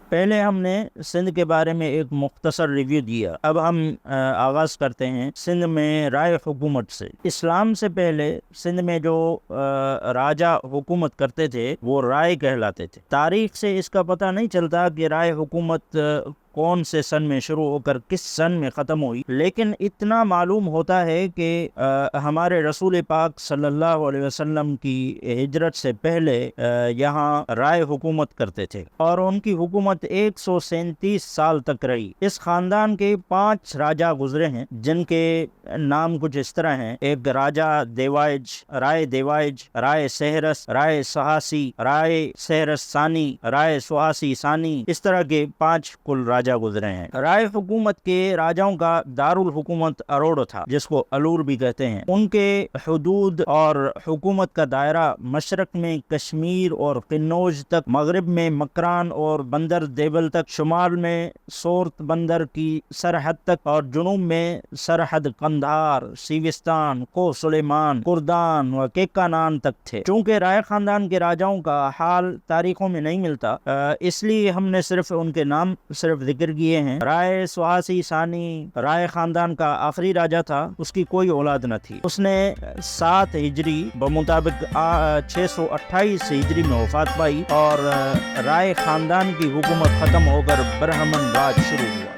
پہلے ہم نے سندھ کے بارے میں ایک مختصر ریویو دیا، اب ہم آغاز کرتے ہیں سندھ میں رائے حکومت سے۔ اسلام سے پہلے سندھ میں جو راجہ حکومت کرتے تھے وہ رائے کہلاتے تھے۔ تاریخ سے اس کا پتہ نہیں چلتا کہ رائے حکومت کون سے سن میں شروع ہو کر کس سن میں ختم ہوئی، لیکن اتنا معلوم ہوتا ہے کہ ہمارے رسول پاک صلی اللہ علیہ وسلم کی ہجرت سے پہلے یہاں رائے حکومت کرتے تھے اور ان کی حکومت 137 سال تک رہی۔ اس خاندان کے 5 راجہ گزرے ہیں جن کے نام کچھ اس طرح ہیں: ایک راجہ دیوائج، رائے سہرس، رائے سہاسی، رائے سہرس ثانی، رائے سہاسی ثانی، اس طرح کے 5 کل راجہ گزرے ہیں۔ رائے حکومت کے راجاؤں کا دارالحکومت اروڑ تھا، جس کو الور بھی کہتے ہیں۔ ان کے حدود اور حکومت کا دائرہ مشرق میں کشمیر اور قنوج تک، مغرب میں مکران اور بندر دیول تک، شمال میں سورت بندر کی سرحد تک اور جنوب میں سرحد قندھار، سیوستان، کو سلیمان، کردان و کیکانان تک تھے۔ چونکہ رائے خاندان کے راجاؤں کا حال تاریخوں میں نہیں ملتا، اس لیے ہم نے صرف ان کے نام ذکر کیے ہیں۔ رائے سہاسی ثانی رائے خاندان کا آخری راجہ تھا، اس کی کوئی اولاد نہ تھی۔ اس نے 7 ہجری بمطابق 628 ہجری میں وفات پائی اور رائے خاندان کی حکومت ختم ہو کر برہمن راج شروع ہوا۔